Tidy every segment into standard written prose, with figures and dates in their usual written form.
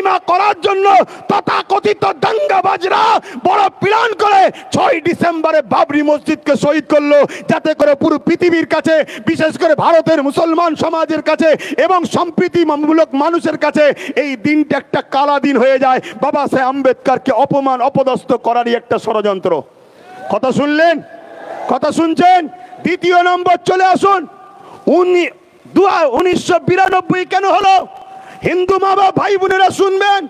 গরিমা করার জন্য তথাকথিত দাঙ্গাবাজরা বড় প্ল্যান করে 6 ডিসেম্বরে বাবরি মসজিদকে শহীদ করলো, যাতে করে পুরো পৃথিবীর কাছে, বিশেষ করে ভারতের মুসলমান সমাজের কাছে এবং সম্প্রীতিমূলক মানুষের কাছে এই দিনটা একটা কালা দিন হয়ে যায়। বাবা সাহেব আম্বেদকরকে অপমান অপদস্থ করারই একটা ষড়যন্ত্র। কথা শুনলেন? কথা শুনছেন? দ্বিতীয় নম্বর চলে আসুন। 1992 কেন হলো? হিন্দু মা বাবা ভাই বোনেরা শুনবেন,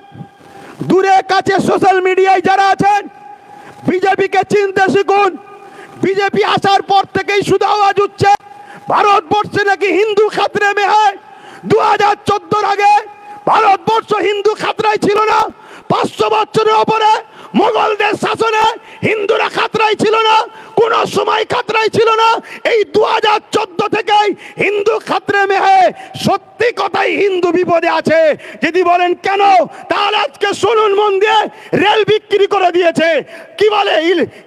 দূরে কাছে সোশ্যাল মিডিয়ায় যারা আছেন, বিজেপিকে চিনতে শিখুন। বিজেপি আসার পর থেকেই শুধু আওয়াজ উঠছে ভারতবর্ষে নাকি হিন্দু খাতরে মে হয়। 2014 আগে ভারতবর্ষ হিন্দু খাতরায় ছিল না। 500 বছরের উপরে মোগলদের শাসনে হিন্দুরা খাতরায় ছিল না, কোন সময় খাতরায় ছিল না। এই 2014 থেকেই হিন্দু খাতরে মে হয়। সত্যি কথাই হিন্দু বিপদে আছে। যদি বলেন কেন, তাহলে আজকে শুনুন মন দিয়ে। রেল বিক্রি করে দিয়েছে, কি বলে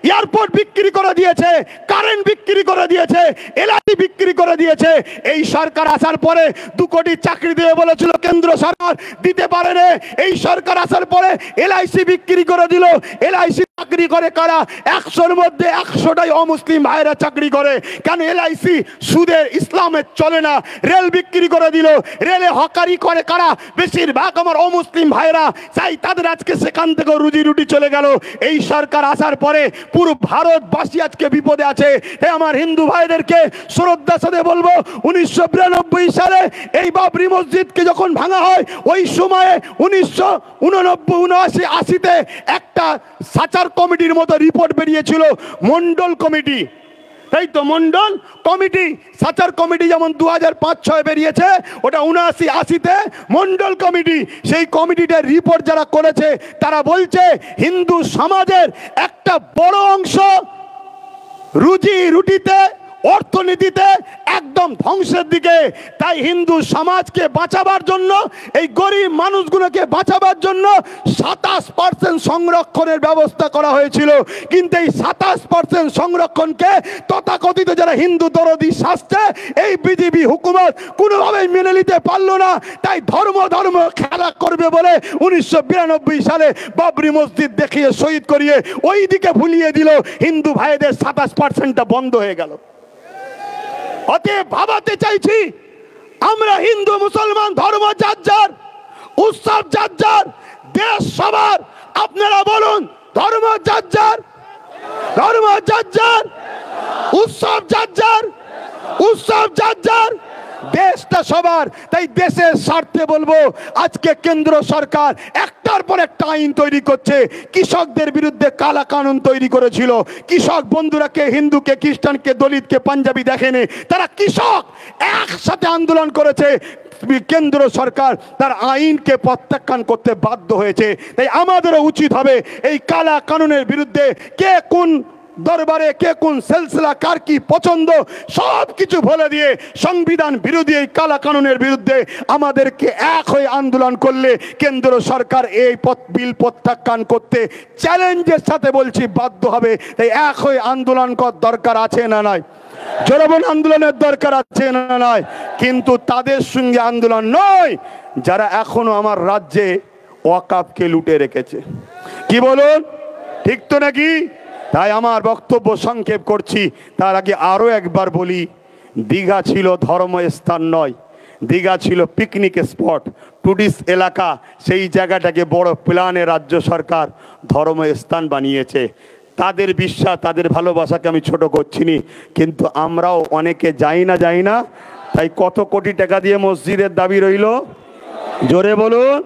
এয়ারপোর্ট বিক্রি করে দিয়েছে, কারেন্ট বিক্রি করে দিয়েছে, এলআইসি বিক্রি করে দিয়েছে। এই সরকার আসার পরে 2 কোটি চাকরি দেবে বলেছিল কেন্দ্র সরকার, দিতে পারেনি। এই সরকার আসার পরে এলআইসি বিক্রি করে দিল। এলআইসি চাকরি করে কারা? 100-র মধ্যে 100টাই অমুসলিম ভাইরা চাকরি করে। কেন? এলআইসি সুদের ইসলামে চলে না। রেল বিক্রি করে দিল। রেলে হকারি করে কারা? বেশিরভাগ আমার অমুসলিম ভাইরা। চাই তাদের আজকে সেখান থেকে রুজি রুটি চলে গেল। এই সরকার আসার পরে পুরো ভারতবাসী আজকে বিপদে আছে। আমার হিন্দু ভাইদেরকে শ্রদ্ধার সাথে বলবো, 1992 সালে এই বাবরি মসজিদকে যখন ভাঙা হয়, ওই সময়ে 1989, 80-তে একটা সাচার কমিটির মতো রিপোর্ট বেরিয়েছিল, মন্ডল কমিটি। তাই তো, মন্ডল কমিটি। সাচার কমিটি যেমন 2005-06 বেরিয়েছে, ওটা 79-80-তে মন্ডল কমিটি। সেই কমিটিটার রিপোর্ট যারা করেছে তারা বলছে হিন্দু সমাজের একটা বড় অংশ রুজি রুটিতে, অর্থনীতিতে একদম ধ্বংসের দিকে। তাই হিন্দু সমাজকে বাঁচাবার জন্য, এই গরিব মানুষগুলোকে বাঁচাবার জন্য 27% সংরক্ষণের ব্যবস্থা করা হয়েছিল। কিন্তু এই 27% সংরক্ষণকে তথাকথিত যারা হিন্দু দরদি শাস্তে এই বিজেপি হুকুমত কোনোভাবেই মেনে নিতে পারলো না। তাই ধর্ম খেলা করবে বলে 1992 সালে বাবরি মসজিদ দেখিয়ে শহীদ করিয়ে ওই দিকে ভুলিয়ে দিল। হিন্দু ভাইদের 27%টা বন্ধ হয়ে গেল। অতএব ভাবাতে চাইছি, আমরা হিন্দু মুসলমান ধর্ম যার যার, উৎসব যার যার, দেশ সবার। আপনারা বলুন, ধর্ম যার যার, ধর্ম যার যার, উৎসব যার যার, উৎসব যার যার, দেশটা সবার। তাই দেশের স্বার্থে বলবো, আজকে কেন্দ্র সরকার একটার পর একটা আইন তৈরি করছে। কৃষকদের বিরুদ্ধে কালা কানুন তৈরি করেছিল। কৃষক বন্ধুরাকে, হিন্দুকে, খ্রিস্টানকে, দলিতকে, পাঞ্জাবি দেখেনি, তারা কৃষক একসাথে আন্দোলন করেছে। কেন্দ্র সরকার তার আইনকে প্রত্যাখ্যান করতে বাধ্য হয়েছে। তাই আমাদেরও উচিত হবে এই কালা কানুনের বিরুদ্ধে, কে কোন দরবারে, কে কোন সিলসিলা, কার কি পছন্দ, সব কিছু বলে দিয়ে সংবিধান বিরোধী এই কালা কানুনের বিরুদ্ধে আমাদেরকে এক হয়ে আন্দোলন করলে কেন্দ্র সরকার এই বিল প্রত্যাখ্যান করতে চ্যালেঞ্জের সাথে বলছি বাধ্য হবে। তাই এক হয়ে আন্দোলন করার দরকার আছে না নাই? জনগণ আন্দোলনের দরকার আছে না নাই? কিন্তু তাদের সঙ্গে আন্দোলন নয় যারা এখনো আমার রাজ্যে ওয়াকফকে লুটে রেখেছে। কি বলুন, ঠিক তো নাকি? তাই আমার বক্তব্য সংক্ষেপ করছি। তার আগে আরো একবার বলি, দীঘা ছিল ধর্মস্থান নয়, দীঘা ছিল পিকনিক স্পট, টুরিস্ট এলাকা। সেই জায়গাটাকে বড় প্ল্যানে রাজ্য সরকার ধর্মস্থান বানিয়েছে। তাদের বিশ্বাস, তাদের ভালোবাসাকে আমি ছোট করছি না, কিন্তু আমরাও অনেকে যাই না। তাই কত কোটি টাকা দিয়ে মসজিদের দাবি রইল? জোরে বলুন।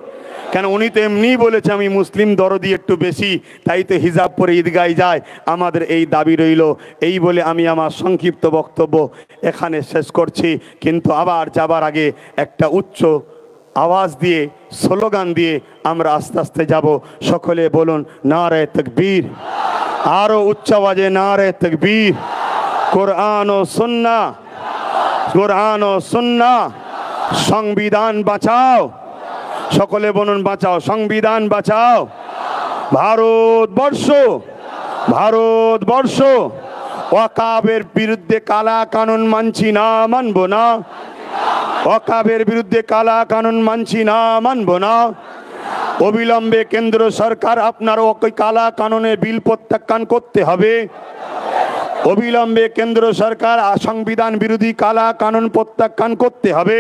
কেন? উনি তো এমনিই বলেছে আমি মুসলিম দরদি একটু বেশি, তাই তো হিজাব পরে ঈদগায় যায়। আমাদের এই দাবি রইল। এই বলে আমি আমার সংক্ষিপ্ত বক্তব্য এখানে শেষ করছি। কিন্তু আবার যাবার আগে একটা উচ্চ আওয়াজ দিয়ে, স্লোগান দিয়ে আমরা আস্তে আস্তে যাব। সকলে বলুন নারে তাকবীর। আরো উচ্চ আওয়াজে নারে তাকবীর। কোরআন ও সুন্নাহ, কোরআন ও সুন্নাহ। সংবিধান বাঁচাও। সকলে বলুন বাঁচাও, সংবিধান বাঁচাও। ভারতবর্ষ, ভারতবর্ষ ওয়াকফের বিরুদ্ধে কালা কানুন মানছি না, মানব না। ওয়াকফের বিরুদ্ধে কালা কানুন মানছি না, মানব না। অবিলম্বে কেন্দ্র সরকার আপনার ওই কালা কানুনে বিল প্রত্যাখ্যান করতে হবে। অবিলম্বে কেন্দ্র সরকার সংবিধান বিরোধী কালা কানুন প্রত্যাখ্যান করতে হবে।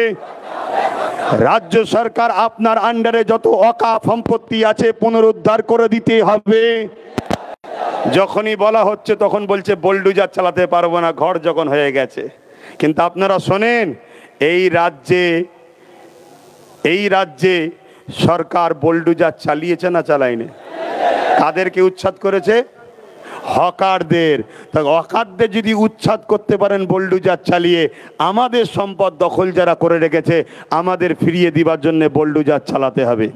রাজ্য সরকার আপনার আন্ডারে যত অকাপ সম্পত্তি আছে পুনরুদ্ধার করে দিতে হবে। যখনই বলা হচ্ছে তখন বলছে বুলডোজার চালাতে পারবো না, ঘর যখন হয়ে গেছে। কিন্তু আপনারা শোনেন, এই রাজ্যে সরকার বুলডোজার চালিয়েছে না চালায়নি? কাদেরকে উচ্ছেদ করেছে? হকারদের। তা হকারদের যদি উচ্ছেদ করতে পারেন বুলডোজার চালিয়ে, আমাদের সম্পদ দখল যারা করে রেখেছে আমাদের ফিরিয়ে দিবার জন্য বুলডোজার চালাতে হবে।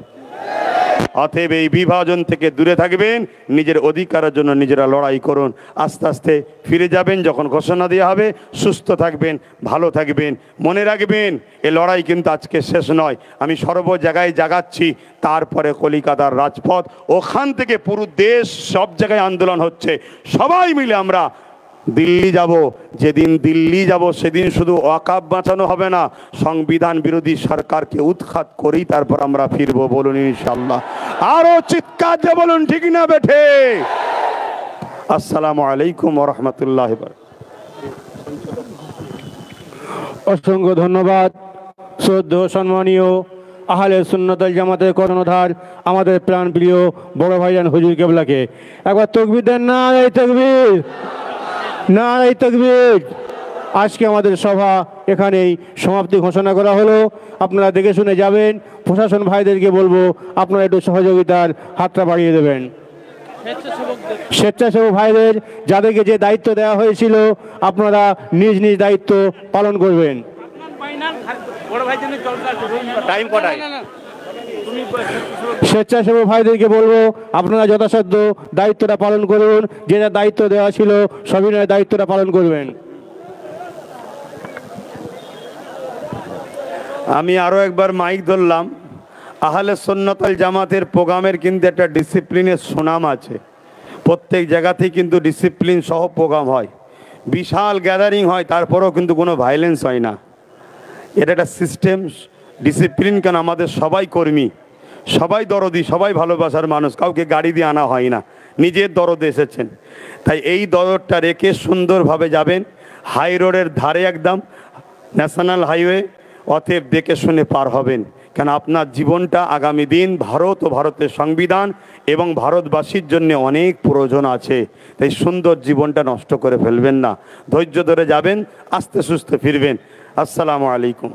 অতএব এই বিভাজন থেকে দূরে থাকবেন, নিজের অধিকারের জন্য নিজেরা লড়াই করুন। আস্তে আস্তে ফিরে যাবেন যখন ঘোষণা দেওয়া হবে। সুস্থ থাকবেন, ভালো থাকবেন। মনে রাখবেন এ লড়াই কিন্তু আজকে শেষ নয়। আমি সর্ব জায়গায় জাগাচ্ছি, তারপরে কলিকাতার রাজপথ, ওখান থেকে পুরো দেশ, সব জায়গায় আন্দোলন হচ্ছে। সবাই মিলে আমরা দিল্লি যাব। যেদিন দিল্লি যাব সেদিন শুধু ওয়াকাফ বাঁচানো হবে না, সংবিধান বিরোধী সরকারকে উৎখাত করেই তারপর আমরা ফিরবো। বলুন ইনশাআল্লাহ। আরো চিৎকার দিয়ে বলুন ঠিক না বেঠে? আসসালামু আলাইকুম ওয়া রাহমাতুল্লাহি ওয়া বারাকাতুহু। অসংখ্য ধন্যবাদ শ্রদ্ধেয় সম্মানীয় আহলে সুন্নাত ওয়াল জামাতের কর্ণধার আমাদের প্রাণপ্রিয় বড় ভাইজান হুজুর কেবলাকে একবার তাকবীর দেন। নারে তাকবীর, নারে তাকবীর। আজকে আমাদের সভা এখানেই সমাপ্তি ঘোষণা করা হলো। আপনারা দেখে শুনে যাবেন। প্রশাসন ভাইদেরকে বলবো আপনারা একটু সহযোগিতার হাতটা বাড়িয়ে দেবেন। স্বেচ্ছাসেবক ভাইদের যাদেরকে যে দায়িত্ব দেওয়া হয়েছিল আপনারা নিজ নিজ দায়িত্ব পালন করবেন। স্বেচ্ছাসেবক ভাইদেরকে বলবো আপনারা যথাসাধ্য দায়িত্বটা পালন করুন। যেটা দায়িত্ব দেওয়া ছিল সবিনয় দায়িত্বটা পালন করবেন। আমি আরো একবার মাইক ধরলাম। আহলে সুন্নাত ওয়াল জামাতের প্রোগ্রামের কিন্তু একটা ডিসিপ্লিনের সুনাম আছে। প্রত্যেক জায়গাতেই কিন্তু ডিসিপ্লিন সহ প্রোগ্রাম হয়, বিশাল গ্যাদারিং হয়, তারপরেও কিন্তু কোনো ভায়োলেন্স হয় না। এটা একটা সিস্টেম, ডিসিপ্লিন। কেন আমাদের সবাই কর্মী, সবাই দরদি, সবাই ভালোবাসার মানুষ, কাউকে গাড়ি দিয়ে আনা হয় না, নিজের দরদে এসেছেন। তাই এই দরদটা রেখে সুন্দরভাবে যাবেন। হাই রোডের ধারে একদম ন্যাশনাল হাইওয়ে, অতএব দেখে শুনে পার হবেন। কেন আপনার জীবনটা আগামী দিন ভারত ও ভারতের সংবিধান এবং ভারতবাসীর জন্য অনেক প্রয়োজন আছে। তাই সুন্দর জীবনটা নষ্ট করে ফেলবেন না। ধৈর্য ধরে যাবেন, আস্তে সুস্থে ফিরবেন। আসসালামু আলাইকুম।